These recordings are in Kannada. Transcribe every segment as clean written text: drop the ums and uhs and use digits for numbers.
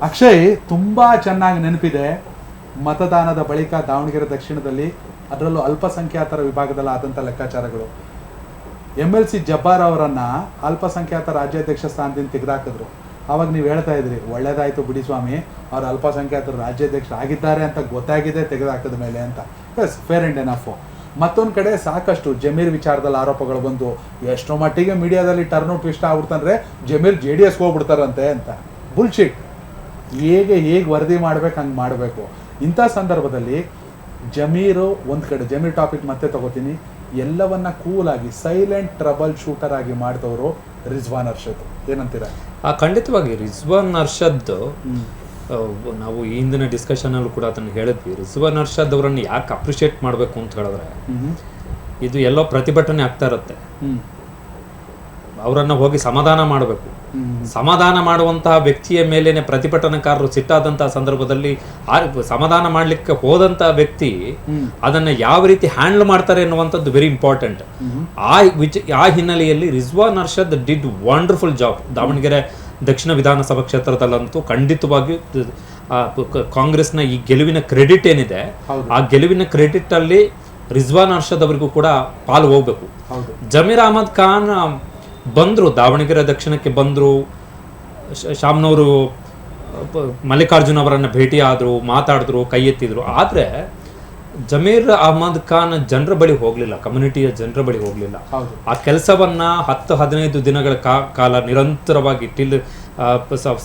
ಅಕ್ಷಯ್ ತುಂಬ ಚೆನ್ನಾಗಿ ನೆನಪಿದೆ. ಮತದಾನದ ಬಳಿಕ ದಾವಣಗೆರೆ ದಕ್ಷಿಣದಲ್ಲಿ, ಅದರಲ್ಲೂ ಅಲ್ಪಸಂಖ್ಯಾತರ ವಿಭಾಗದಲ್ಲಿ ಆದಂಥ ಲೆಕ್ಕಾಚಾರಗಳು. MLC ಜಬ್ಬಾರ್ ಅವರನ್ನು ಅಲ್ಪಸಂಖ್ಯಾತ ರಾಜ್ಯಾಧ್ಯಕ್ಷ ಸ್ಥಾನದಿಂದ ತೆಗೆದುಹಾಕಿದ್ರು. ಆವಾಗ ನೀವು ಹೇಳ್ತಾ ಇದ್ರಿ, ಒಳ್ಳೇದಾಯಿತು ಬಿಡಿ ಸ್ವಾಮಿ, ಅವ್ರು ಅಲ್ಪಸಂಖ್ಯಾತರು ರಾಜ್ಯಾಧ್ಯಕ್ಷರು ಆಗಿದ್ದಾರೆ ಅಂತ ಗೊತ್ತಾಗಿದೆ ತೆಗೆದುಹಾಕಿದ ಮೇಲೆ ಅಂತ. Yes, fair and enough. ಮತ್ತೊಂದು ಕಡೆ ಸಾಕಷ್ಟು ಜಮೀರ್ ವಿಚಾರದಲ್ಲಿ ಆರೋಪಗಳು ಬಂದು ಎಷ್ಟೋ ಮಟ್ಟಿಗೆ ಮೀಡಿಯಾದಲ್ಲಿ ಟರ್ನ್ಔಟ್ ಇಷ್ಟ ಆಗ್ಬಿಡ್ತಂದ್ರೆ ಜಮೀರ್ JDS ಹೋಗ್ಬಿಡ್ತಾರಂತೆ ಅಂತ. ಬುಲ್ಶಿಟ್. ಹೇಗೆ ವರದಿ ಮಾಡ್ಬೇಕು ಹಂಗೆ ಮಾಡಬೇಕು. ಇಂಥ ಸಂದರ್ಭದಲ್ಲಿ ಜಮೀರು ಒಂದು ಕಡೆ, ಜಮೀರ್ ಟಾಪಿಕ್ ಮತ್ತೆ ತಗೋತೀನಿ, ಎಲ್ಲವನ್ನ ಕೂಲಾಗಿ ಸೈಲೆಂಟ್ ಟ್ರಬಲ್ ಶೂಟರ್ ಆಗಿ ಮಾಡಿದವರು ರಿಜ್ವಾನ್ ಅರ್ಷದ್. ಏನಂತೀರ? ಖಂಡಿತವಾಗಿ ರಿಜ್ವಾನ್ ಅರ್ಷದ್, ನಾವು ಈ ಹಿಂದಿನ ಡಿಸ್ಕಷನಲ್ಲೂ ಕೂಡ ಅದನ್ನು ಹೇಳಿದ್ವಿ. ರಿಜ್ವಾನ್ ಅರ್ಷದ್ ಅವರನ್ನು ಯಾಕೆ ಅಪ್ರಿಷಿಯೇಟ್ ಮಾಡಬೇಕು ಅಂತ ಹೇಳಿದ್ರೆ, ಇದು ಎಲ್ಲೋ ಪ್ರತಿಭಟನೆ ಆಗ್ತಾ ಇರುತ್ತೆ, ಅವರನ್ನು ಹೋಗಿ ಸಮಾಧಾನ ಮಾಡಬೇಕು. ಸಮಾಧಾನ ಮಾಡುವಂತಹ ವ್ಯಕ್ತಿಯ ಮೇಲೇನೆ ಪ್ರತಿಭಟನಾಕಾರರು ಸಿಟ್ಟಾದಂತಹ ಸಂದರ್ಭದಲ್ಲಿ ಸಮಾಧಾನ ಮಾಡಲಿಕ್ಕೆ ಹೋದಂತಹ ವ್ಯಕ್ತಿ ಅದನ್ನ ಯಾವ ರೀತಿ ಹ್ಯಾಂಡಲ್ ಮಾಡ್ತಾರೆ ಎನ್ನುವಂಥದ್ದು ವೆರಿ ಇಂಪಾರ್ಟೆಂಟ್. ಆ ಹಿನ್ನೆಲೆಯಲ್ಲಿ Rizwan Arshad did wonderful job. Davanagere ದಕ್ಷಿಣ ವಿಧಾನಸಭಾ ಕ್ಷೇತ್ರದಲ್ಲಂತೂ ಖಂಡಿತವಾಗಿ ಕಾಂಗ್ರೆಸ್ನ ಈ ಗೆಲುವಿನ ಕ್ರೆಡಿಟ್ ಏನಿದೆ, ಆ ಗೆಲುವಿನ ಕ್ರೆಡಿಟ್ ಅಲ್ಲಿ ರಿಜ್ವಾನ್ ಅರ್ಷದ್ ಅವರಿಗೂ ಕೂಡ ಪಾಲು ಹೋಗ್ಬೇಕು. ಜಮೀರ್ ಅಹಮದ್ ಖಾನ್ ಬಂದರು, ದಾವಣಗೆರೆ ದಕ್ಷಿಣಕ್ಕೆ ಬಂದರು, ಶಾಮ್ನವರು ಮಲ್ಲಿಕಾರ್ಜುನ್ ಅವರನ್ನು ಭೇಟಿ ಆದರು, ಮಾತಾಡಿದ್ರು, ಕೈ ಎತ್ತಿದ್ರು. ಆದರೆ ಜಮೀರ್ ಅಹಮದ್ ಖಾನ್ ಜನರ ಬಳಿ ಹೋಗಲಿಲ್ಲ, ಕಮ್ಯುನಿಟಿಯ ಜನರ ಬಳಿ ಹೋಗಲಿಲ್ಲ. ಆ ಕೆಲಸವನ್ನು 10-15 ದಿನಗಳ ಕಾಲ ನಿರಂತರವಾಗಿ ಟಿಲ್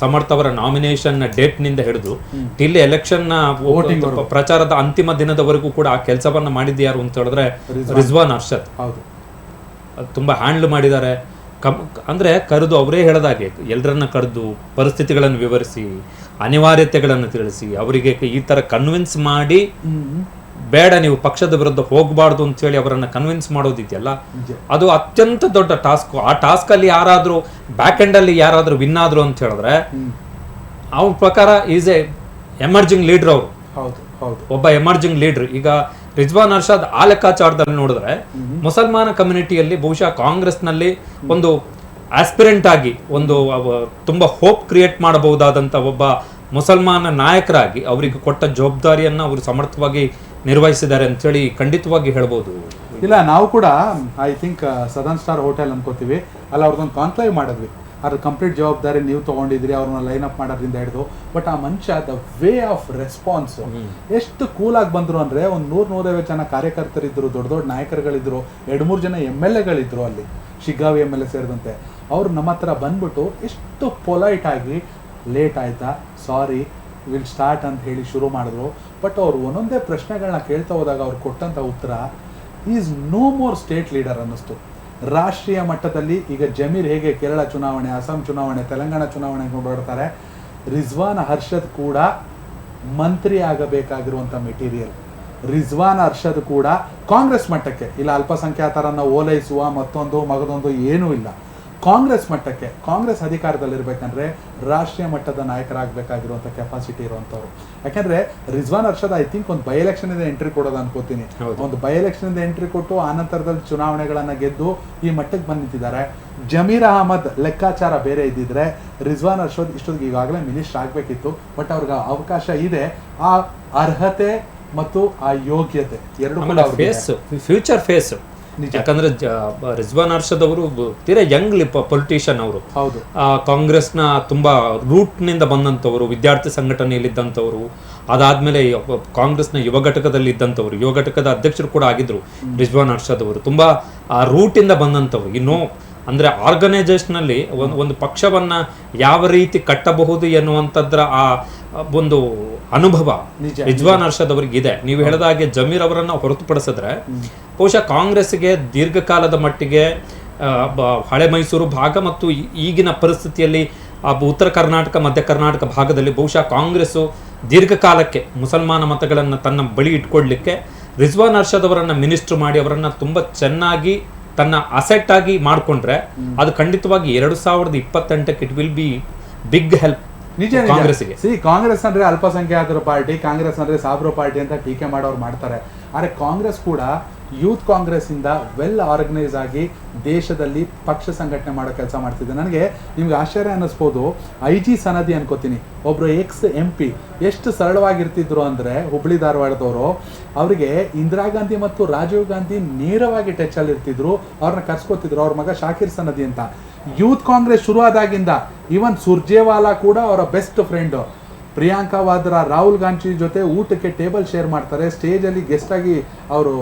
ಸಮರ್ಥ ಅವರ ನಾಮಿನೇಷನ್ ಡೇಟ್ನಿಂದ ಹಿಡಿದು ಟಿಲ್ ಎಲೆಕ್ಷನ್ನ ಪ್ರಚಾರದ ಅಂತಿಮ ದಿನದವರೆಗೂ ಕೂಡ ಆ ಕೆಲಸವನ್ನು ಮಾಡಿದ್ದು ಯಾರು ಅಂತ ಹೇಳಿದ್ರೆ ರಿಜ್ವಾನ್ ಅರ್ಷದ್. ತುಂಬ ಹ್ಯಾಂಡಲ್ ಮಾಡಿದ್ದಾರೆ. ಅಂದರೆ ಕರೆದು ಅವರೇ ಹೇಳಿದಾಗೆ ಎಲ್ಲರನ್ನ ಕರೆದು ಪರಿಸ್ಥಿತಿಗಳನ್ನು ವಿವರಿಸಿ, ಅನಿವಾರ್ಯತೆಗಳನ್ನು ತಿಳಿಸಿ, ಅವರಿಗೆ ಈ ಥರ ಕನ್ವಿನ್ಸ್ ಮಾಡಿ, ಬೇಡ ನೀವು ಪಕ್ಷದ ವಿರುದ್ಧ ಹೋಗಬಾರ್ದು ಅಂತೇಳಿ ಅವರನ್ನು ಕನ್ವಿನ್ಸ್ ಮಾಡೋದಿದೆಯಲ್ಲ, ಅದು ಅತ್ಯಂತ ದೊಡ್ಡ ಟಾಸ್ಕ್. ಆ ಟಾಸ್ಕಲ್ಲಿ ಯಾರಾದರೂ ಬ್ಯಾಕ್ ಎಂಡಲ್ಲಿ ಯಾರಾದರೂ ವಿನ್ ಆದ್ರು ಅಂತ ಹೇಳಿದ್ರೆ ಅವ್ರ ಪ್ರಕಾರ ಈಸ್ ಎ ಎಮರ್ಜಿಂಗ್ ಲೀಡರ್. ಅವರು ಒಬ್ಬ ಎಮರ್ಜಿಂಗ್ ಲೀಡರ್. ಈಗ ರಿಜ್ವಾನ್ ಅರ್ಷದ್ ಆ ಲೆಕ್ಕಾಚಾರದಲ್ಲಿ ನೋಡಿದ್ರೆ ಮುಸಲ್ಮಾನ ಕಮ್ಯುನಿಟಿಯಲ್ಲಿ ಬಹುಶಃ ಕಾಂಗ್ರೆಸ್ನಲ್ಲಿ ಒಂದು ಆಸ್ಪಿರೆಂಟ್ ಆಗಿ ಒಂದು ತುಂಬಾ ಹೋಪ್ ಕ್ರಿಯೇಟ್ ಮಾಡಬಹುದಾದಂಥ ಒಬ್ಬ ಮುಸಲ್ಮಾನ ನಾಯಕರಾಗಿ ಅವರಿಗೆ ಕೊಟ್ಟ ಜವಾಬ್ದಾರಿಯನ್ನು ಅವರು ಸಮರ್ಥವಾಗಿ ನಿರ್ವಹಿಸಿದ್ದಾರೆ ಅಂತೇಳಿ ಖಂಡಿತವಾಗಿ ಹೇಳ್ಬೋದು. ಇಲ್ಲ, ನಾವು ಕೂಡ I think southern star hotel ಅನ್ಕೋತೀವಿ, ಅಲ್ಲಿ ಅವ್ರದ್ದೊಂದು ಕಾನ್ಕ್ಲೇವ್ ಮಾಡಿದ್ವಿ. ಅದ್ರ ಕಂಪ್ಲೀಟ್ ಜವಾಬ್ದಾರಿ ನೀವು ತೊಗೊಂಡಿದ್ರಿ, ಅವ್ರನ್ನ ಲೈನ್ ಅಪ್ ಮಾಡೋದ್ರಿಂದ ಹಿಡಿದು. ಬಟ್ ಆ ಮನುಷ್ಯ ದ ವೇ ಆಫ್ ರೆಸ್ಪಾನ್ಸ್ ಎಷ್ಟು ಕೂಲಾಗಿ ಬಂದರು ಅಂದರೆ, ಒಂದು 100-150 ಜನ ಕಾರ್ಯಕರ್ತರಿದ್ದರು, ದೊಡ್ಡ ದೊಡ್ಡ ನಾಯಕರುಗಳಿದ್ರು, 2-3 ಜನ MLAಗಳಿದ್ರು ಅಲ್ಲಿ, ಶಿಗ್ಗಾವಿ MLA ಸೇರಿದಂತೆ. ಅವರು ನಮ್ಮ ಹತ್ರ ಬಂದ್ಬಿಟ್ಟು ಎಷ್ಟು ಪೊಲೈಟ್ ಆಗಿ, ಲೇಟ್ ಆಯ್ತಾ, ಸಾರಿ, ವಿಲ್ ಸ್ಟಾರ್ಟ್ ಅಂತ ಹೇಳಿ ಶುರು ಮಾಡಿದ್ರು. ಬಟ್ ಅವರು ಒಂದೊಂದೇ ಪ್ರಶ್ನೆಗಳನ್ನ ಕೇಳ್ತಾ ಹೋದಾಗ ಅವ್ರು ಕೊಟ್ಟಂಥ ಉತ್ತರ is no more state leader ಅನ್ನಿಸ್ತು. ರಾಷ್ಟ್ರೀಯ ಮಟ್ಟದಲ್ಲಿ ಈಗ ಜಮೀರ್ ಹೇಗೆ ಕೇರಳ ಚುನಾವಣೆ, ಅಸ್ಸಾಂ ಚುನಾವಣೆ, ತೆಲಂಗಾಣ ಚುನಾವಣೆ ಓಡಾಡ್ತಾರೆ, ರಿಜ್ವಾನ್ ಅರ್ಷದ್ ಕೂಡ ಮಂತ್ರಿ ಆಗಬೇಕಾಗಿರುವಂಥ ಮೆಟೀರಿಯಲ್. ರಿಜ್ವಾನ್ ಅರ್ಷದ್ ಕೂಡ ಕಾಂಗ್ರೆಸ್ ಮಟ್ಟಕ್ಕೆ, ಇಲ್ಲ ಅಲ್ಪಸಂಖ್ಯಾತರನ್ನು ಓಲೈಸುವ ಮಗದೊಂದು ಏನೂ ಇಲ್ಲ, ಕಾಂಗ್ರೆಸ್ ಮಟ್ಟಕ್ಕೆ, ಕಾಂಗ್ರೆಸ್ ಅಧಿಕಾರದಲ್ಲಿರ್ಬೇಕಂದ್ರೆ ರಾಷ್ಟ್ರೀಯ ಮಟ್ಟದ ನಾಯಕರಾಗಬೇಕಾಗಿರುವಂಥ ಕೆಪಾಸಿಟಿ ಇರುವಂಥವ್ರು. ಯಾಕಂದರೆ ರಿಜ್ವಾನ್ ಅರ್ಷದ್ ಐ ಥಿಂಕ್ ಒಂದು ಬೈ ಎಲೆಕ್ಷನಿಂದ ಎಂಟ್ರಿ ಕೊಡೋದು ಅನ್ಕೋತೀನಿ. ಒಂದು ಬೈ ಎಲೆಕ್ಷನಿಂದ ಎಂಟ್ರಿ ಕೊಟ್ಟು ಆನಂತರದಲ್ಲಿ ಚುನಾವಣೆಗಳನ್ನು ಗೆದ್ದು ಈ ಮಟ್ಟಕ್ಕೆ ಬಂದು ನಿಂತಿದ್ದಾರೆ. ಜಮೀರ್ ಅಹಮದ್ ಲೆಕ್ಕಾಚಾರ ಬೇರೆ ಇದ್ದಿದ್ರೆ ರಿಜ್ವಾನ್ ಅರ್ಷದ್ ಇಷ್ಟೊತ್ತಿಗೆ ಈಗಾಗಲೇ ಮಿನಿಸ್ಟರ್ ಆಗಬೇಕಿತ್ತು. ಬಟ್ ಅವ್ರಿಗೆ ಅವಕಾಶ ಇದೆ. ಆ ಅರ್ಹತೆ ಮತ್ತು ಆ ಯೋಗ್ಯತೆ ಎರಡು ಫ್ಯೂಚರ್ ಫೇಸ್. ಯಾಕಂದ್ರೆ ರಿಜ್ವಾನ್ ಅರ್ಷದ್ ಅವರು ತೀರಾ ಯಂಗ್ ಪೊಲಿಟಿಷಿಯನ್. ಅವರು ಕಾಂಗ್ರೆಸ್ನ ತುಂಬಾ ರೂಟ್ನಿಂದ ಬಂದಂಥವರು, ವಿದ್ಯಾರ್ಥಿ ಸಂಘಟನೆಯಲ್ಲಿದ್ದಂಥವರು, ಅದಾದ್ಮೇಲೆ ಕಾಂಗ್ರೆಸ್ನ ಯುವ ಘಟಕದಲ್ಲಿ ಇದ್ದಂಥವ್ರು, ಯುವ ಘಟಕದ ಅಧ್ಯಕ್ಷರು ಕೂಡ ಆಗಿದ್ರು ರಿಜ್ವಾನ್ ಅರ್ಷದ್ ಅವರು. ತುಂಬಾ ಆ ರೂಟಿಂದ ಬಂದಂಥವ್ರು. ಇನ್ನು ಅಂದ್ರೆ ಆರ್ಗನೈಸೇಷನಲ್ಲಿ ಒಂದು ಪಕ್ಷವನ್ನ ಯಾವ ರೀತಿ ಕಟ್ಟಬಹುದು ಎನ್ನುವಂಥದ್ರ ಆ ಒಂದು ಅನುಭವ ರಿಜ್ವಾನ್ ಅರ್ಷದ್ ಅವರಿಗೆ ಇದೆ. ನೀವು ಹೇಳಿದ ಹಾಗೆ ಜಮೀರ್ ಅವರನ್ನ ಹೊರತುಪಡಿಸಿದ್ರೆ ಬಹುಶಃ ಕಾಂಗ್ರೆಸ್ಗೆ ದೀರ್ಘಕಾಲದ ಮಟ್ಟಿಗೆ ಹಳೆ ಮೈಸೂರು ಭಾಗ ಮತ್ತು ಈಗಿನ ಪರಿಸ್ಥಿತಿಯಲ್ಲಿ ಉತ್ತರ ಕರ್ನಾಟಕ, ಮಧ್ಯ ಕರ್ನಾಟಕ ಭಾಗದಲ್ಲಿ ಬಹುಶಃ ಕಾಂಗ್ರೆಸ್ ದೀರ್ಘಕಾಲಕ್ಕೆ ಮುಸಲ್ಮಾನ ಮತಗಳನ್ನು ತನ್ನ ಬಳಿ ಇಟ್ಕೊಡ್ಲಿಕ್ಕೆ ರಿಜ್ವಾನ್ ಅರ್ಷದ್ ಅವರನ್ನ ಮಿನಿಸ್ಟರ್ ಮಾಡಿ ಅವರನ್ನ ತುಂಬಾ ಚೆನ್ನಾಗಿ ತನ್ನ ಅಸೆಟ್ ಆಗಿ ಮಾಡಿಕೊಂಡ್ರೆ ಅದು ಖಂಡಿತವಾಗಿ 2028ಕ್ಕೆ it will be big help ಕಾಂಗ್ರೆಸ್ಗೆ. ಕಾಂಗ್ರೆಸ್ ಅಂದ್ರೆ ಅಲ್ಪಸಂಖ್ಯಾತರ ಪಾರ್ಟಿ, ಕಾಂಗ್ರೆಸ್ ಅಂದ್ರೆ ಸಾಬ್ರೋ ಪಾರ್ಟಿ ಅಂತ ಟೀಕೆ ಮಾಡೋರು ಮಾಡ್ತಾರೆ. ಆದರೆ ಕಾಂಗ್ರೆಸ್ ಕೂಡ ಯೂತ್ ಕಾಂಗ್ರೆಸ್ಸಿಂದ ವೆಲ್ ಆರ್ಗನೈಸ್ ಆಗಿ ದೇಶದಲ್ಲಿ ಪಕ್ಷ ಸಂಘಟನೆ ಮಾಡೋ ಕೆಲಸ ಮಾಡ್ತಿದ್ದೆ. ನನಗೆ ನಿಮ್ಗೆ ಆಶ್ಚರ್ಯ ಅನ್ನಿಸ್ಬೋದು, IG ಸನದಿ ಅನ್ಕೋತೀನಿ, ಒಬ್ಬರು ex-MP ಎಷ್ಟು ಸರಳವಾಗಿರ್ತಿದ್ರು ಅಂದರೆ ಹುಬ್ಳಿ ಧಾರವಾಡದವರು, ಅವರಿಗೆ ಇಂದಿರಾ ಗಾಂಧಿ ಮತ್ತು ರಾಜೀವ್ ಗಾಂಧಿ ನೇರವಾಗಿ ಟಚಲ್ಲಿ ಇರ್ತಿದ್ರು, ಅವ್ರನ್ನ ಕರ್ಸ್ಕೊತಿದ್ರು. ಅವ್ರ ಮಗ ಶಾಕಿರ್ ಸನದಿ ಅಂತ. ಯೂತ್ ಕಾಂಗ್ರೆಸ್ ಶುರು ಆದಾಗಿಂದ ಈವನ್ ಸುರ್ಜೇವಾಲಾ ಕೂಡ ಅವರ ಬೆಸ್ಟ್ ಫ್ರೆಂಡು. ಪ್ರಿಯಾಂಕಾ ವಾದ್ರಾ ರಾಹುಲ್ ಗಾಂಧಿ ಜೊತೆ ಊಟಕ್ಕೆ ಟೇಬಲ್ ಶೇರ್ ಮಾಡ್ತಾರೆ, ಸ್ಟೇಜಲ್ಲಿ ಗೆಸ್ಟ್ ಆಗಿ ಅವರು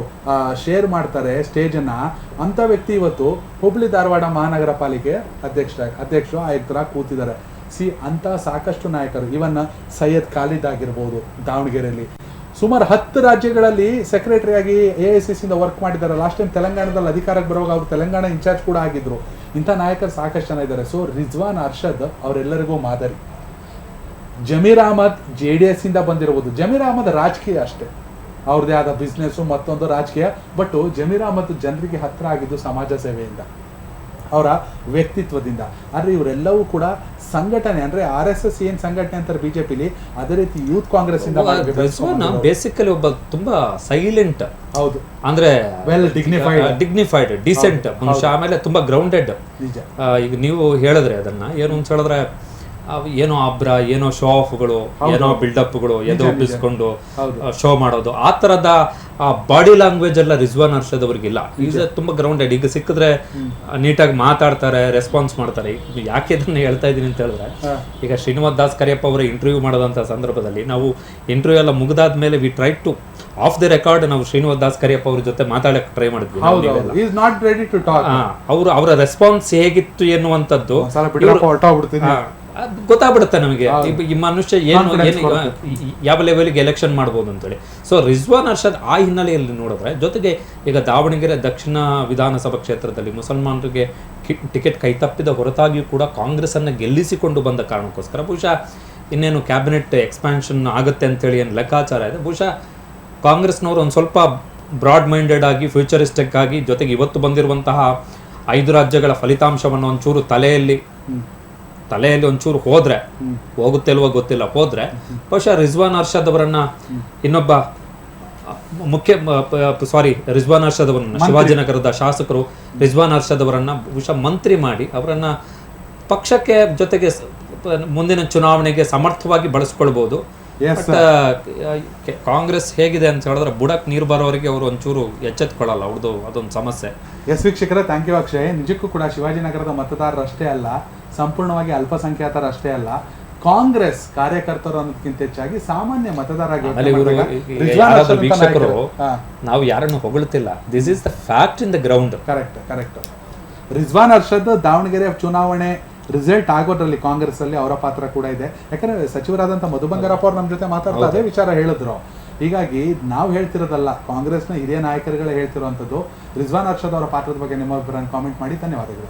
ಶೇರ್ ಮಾಡ್ತಾರೆ ಸ್ಟೇಜನ್ನು. ಅಂಥ ವ್ಯಕ್ತಿ ಇವತ್ತು ಹುಬ್ಳಿ ಧಾರವಾಡ ಮಹಾನಗರ ಪಾಲಿಕೆ ಅಧ್ಯಕ್ಷರು ಆಯುಕ್ತರಾಗಿ ಕೂತಿದ್ದಾರೆ. ಅಂಥ ಸಾಕಷ್ಟು ನಾಯಕರು, ಇವನ್ ಸೈಯದ್ ಖಾಲಿದ್ ಆಗಿರ್ಬೋದು ದಾವಣಗೆರೆಯಲ್ಲಿ. ಸುಮಾರು 10 ರಾಜ್ಯಗಳಲ್ಲಿ ಸೆಕ್ರೆಟರಿಯಾಗಿ AICCಯಿಂದ ವರ್ಕ್ ಮಾಡಿದ್ದಾರೆ. ಲಾಸ್ಟ್ ಟೈಮ್ ತೆಲಂಗಾಣದಲ್ಲಿ ಅಧಿಕಾರಕ್ಕೆ ಬರುವಾಗ ಅವರು ತೆಲಂಗಾಣ ಇನ್ಚಾರ್ಜ್ ಕೂಡ ಆಗಿದ್ರು. ಇಂಥ ನಾಯಕರು ಸಾಕಷ್ಟು ಜನ ಇದ್ದಾರೆ. ಸೊ ರಿಜ್ವಾನ್ ಅರ್ಷದ್ ಅವರೆಲ್ಲರಿಗೂ ಮಾದರಿ. ಜಮೀರ್ ಅಹಮದ್ JDS ಇಂದ ಬಂದಿರಬಹುದು. ಜಮೀರ್ ಅಹಮದ್ ರಾಜಕೀಯ ಅಷ್ಟೇ, ಅವ್ರದ್ದೇ ಆದ ಬಿಸ್ನೆಸ್ಸು ಮತ್ತೊಂದು ರಾಜಕೀಯ. ಬಟ್ ಜಮೀರ್ ಅಹಮದ್ ಜನರಿಗೆ ಹತ್ರ ಆಗಿದ್ದು ಸಮಾಜ ಸೇವೆಯಿಂದ, ಅವರ ವ್ಯಕ್ತಿತ್ವದಿಂದ. ಆದರೆ ಇವರೆಲ್ಲವೂ ಕೂಡ ಸಂಘಟನೆ ಅಂದ್ರೆ RSS ಏನ್ ಸಂಘಟನೆ ಅಂತಾರೆ ಬಿಜೆಪಿಲಿ, ಅದೇ ರೀತಿ ಯೂತ್ ಕಾಂಗ್ರೆಸ್ ಇಂದ ಬೇಸಿಕಲಿ ಒಬ್ಬ ತುಂಬಾ ಸೈಲೆಂಟ್, ಹೌದು, ಅಂದ್ರೆ ವೆಲ್ ಡಿಗ್ನಿಫೈಡ್ ಡಿಸೆಂಟ್ ಮನುಷ್ಯ. ಆಮೇಲೆ ತುಂಬಾ ಗ್ರೌಂಡೆಡ್. ನಿಜ. ಈಗ ನೀವು ಹೇಳಿದ್ರೆ ಅದನ್ನ ಏನು ಅಂತ ಹೇಳಿದ್ರೆ, ಏನೋ ಅಬ್ರ, ಏನೋ ಶೋ ಆಫ್ಗಳು, ಏನೋ ಬಿಲ್ಡಪ್ಗಳು, ಏನೋ ಒಪ್ಪಿಸ್ಕೊಂಡು ಶೋ ಮಾಡೋದು, ಆ ತರದ ಬಾಡಿ ಲ್ಯಾಂಗ್ವೇಜ್ ಎಲ್ಲ ರಿಜ್ವಾನ್ ಅರ್ಷದ್ ಅವ್ರಿಗಿಲ್ಲ. ಈಗ ತುಂಬಾ ಗ್ರೌಂಡೆಡ್. ಈಗ ಸಿಕ್ಕಿದ್ರೆ ನೀಟಾಗಿ ಮಾತಾಡ್ತಾರೆ, ರೆಸ್ಪಾನ್ಸ್ ಮಾಡ್ತಾರೆ. ಯಾಕೆ ಇದನ್ನ ಹೇಳ್ತಾ ಇದ್ದೀನಿ ಅಂತ ಹೇಳಿದ್ರೆ, ಈಗ ಶ್ರೀನಿವಾಸ್ ದಾಸ್ ಕರಿಯಪ್ಪ ಅವರ ಇಂಟರ್ವ್ಯೂ ಮಾಡೋದಂಥ ಸಂದರ್ಭದಲ್ಲಿ ನಾವು ಇಂಟರ್ವ್ಯೂ ಎಲ್ಲ ಮುಗಿದಾದ್ಮೇಲೆ we try to off the record ನಾವು ಶ್ರೀನಿವಾಸ್ ದಾಸ್ ಕರಿಯಪ್ಪ ಅವ್ರ ಜೊತೆ ಮಾತಾಡಕ್ಕೆ ಟ್ರೈ ಮಾಡಿದ್ವಿ. ಅವರ ರೆಸ್ಪಾನ್ಸ್ ಹೇಗಿತ್ತು ಎನ್ನುವಂಥದ್ದು ಗೊತ್ತಾಗ್ಬಿಡುತ್ತೆ ನಮಗೆ. ಈ ಮನುಷ್ಯ ಏನು ಯಾವ ಲೆವೆಲ್ಗೆ ಎಲೆಕ್ಷನ್ ಮಾಡ್ಬೋದು ಅಂತೇಳಿ. ಸೊ ರಿಜ್ವಾನ್ ಅರ್ಷದ್ ಆ ಹಿನ್ನೆಲೆಯಲ್ಲಿ ನೋಡಿದ್ರೆ, ಜೊತೆಗೆ ಈಗ ದಾವಣಗೆರೆ ದಕ್ಷಿಣ ವಿಧಾನಸಭಾ ಕ್ಷೇತ್ರದಲ್ಲಿ ಮುಸಲ್ಮಾನರಿಗೆ ಟಿಕೆಟ್ ಕೈತಪ್ಪಿದ ಹೊರತಾಗಿಯೂ ಕೂಡ ಕಾಂಗ್ರೆಸ್ ಅನ್ನು ಗೆಲ್ಲಿಸಿಕೊಂಡು ಬಂದ ಕಾರಣಕ್ಕೋಸ್ಕರ ಬಹುಶಃ ಇನ್ನೇನು ಕ್ಯಾಬಿನೆಟ್ ಎಕ್ಸ್ಪ್ಯಾನ್ಷನ್ ಆಗುತ್ತೆ ಅಂತೇಳಿ ಏನು ಲೆಕ್ಕಾಚಾರ ಇದೆ. ಬಹುಶಃ ಕಾಂಗ್ರೆಸ್ನವರು ಒಂದು ಸ್ವಲ್ಪ ಬ್ರಾಡ್ ಮೈಂಡೆಡ್ ಆಗಿ, ಫ್ಯೂಚರಿಸ್ಟಿಕ್ ಆಗಿ, ಜೊತೆಗೆ ಇವತ್ತು ಬಂದಿರುವಂತಹ 5 ರಾಜ್ಯಗಳ ಫಲಿತಾಂಶವನ್ನು ಒಂಚೂರು ತಲೆಯಲ್ಲಿ ಒಂಚೂರು ಹೋದ್ರೆ, ಹೋಗುತ್ತೆ ಅಲ್ವೋ ಗೊತ್ತಿಲ್ಲ, ಹೋದ್ರೆ ಬಹುಶಃ ರಿಜ್ವಾನ್ ಅರ್ಷದ್ ಅವರನ್ನ ಇನ್ನೊಬ್ಬ ರಿಜ್ವಾನ್ ಅರ್ಷದ್ ಅವರನ್ನ ಶಿವಾಜಿನಗರದ ಶಾಸಕರು ರಿಜ್ವಾನ್ ಅರ್ಷದ್ ಅವರನ್ನ ಬಹುಶಃ ಮಂತ್ರಿ ಮಾಡಿ ಅವರನ್ನ ಪಕ್ಷಕ್ಕೆ ಜೊತೆಗೆ ಮುಂದಿನ ಚುನಾವಣೆಗೆ ಸಮರ್ಥವಾಗಿ ಬಳಸ್ಕೊಳ್ಬಹುದು. ಕಾಂಗ್ರೆಸ್ ಹೇಗಿದೆ ಅಂತ ಹೇಳಿದ್ರೆ, ಬುಡಕ್ ನೀರು ಬರೋವರೆಗೆ ಅವರು ಒಂಚೂರು ಎಚ್ಚೆತ್ಕೊಳ್ಳಲ್ಲ, ಅವ್ರದ್ದು ಅದೊಂದು ಸಮಸ್ಯೆ. ವೀಕ್ಷಕರೇ, ಥ್ಯಾಂಕ್ ಯು ಅಕ್ಷಯ್. ನಿಜಕ್ಕೂ ಕೂಡ ಶಿವಾಜಿನಗರದ ಮತದಾರರಷ್ಟೇ ಅಲ್ಲ, ಸಂಪೂರ್ಣವಾಗಿ ಅಲ್ಪಸಂಖ್ಯಾತರಷ್ಟೇ ಅಲ್ಲ, ಕಾಂಗ್ರೆಸ್ ಕಾರ್ಯಕರ್ತರು ಅನ್ನೋದಕ್ಕಿಂತ ಹೆಚ್ಚಾಗಿ ಸಾಮಾನ್ಯ ವೀಕ್ಷಕರು, ನಾವು ಯಾರನ್ನು ಹೊಗಳ್ತಿಲ್ಲ, this is the fact in the ground. Correct. Rizwan Arshad Davanagere ಚುನಾವಣೆ ರಿಸಲ್ಟ್ ಆಗೋದ್ರಲ್ಲಿ ಕಾಂಗ್ರೆಸ್ ಅಲ್ಲಿ ಅವರ ಪಾತ್ರ ಕೂಡ ಇದೆ. ಯಾಕಂದ್ರೆ ಸಚಿವರಾದಂಥ ಮಧು ಬಂಗಾರಪ್ಪ ಅವ್ರು ನಮ್ಮ ಜೊತೆ ಮಾತಾಡ್ತಾ ಅದೇ ವಿಚಾರ ಹೇಳಿದ್ರು. ಹೀಗಾಗಿ ನಾವು ಹೇಳ್ತಿರೋದಲ್ಲ, ಕಾಂಗ್ರೆಸ್ನ ಹಿರಿಯ ನಾಯಕರುಗಳೇ ಹೇಳ್ತಿರುವಂಥದ್ದು. ರಿಜ್ವಾನ್ ಅರ್ಷದ್ ಅವರ ಪಾತ್ರದ ಬಗ್ಗೆ ನಿಮ್ಮ ಅಭಿಪ್ರಾಯ ಕಾಮೆಂಟ್ ಮಾಡಿ. ಧನ್ಯವಾದಗಳು.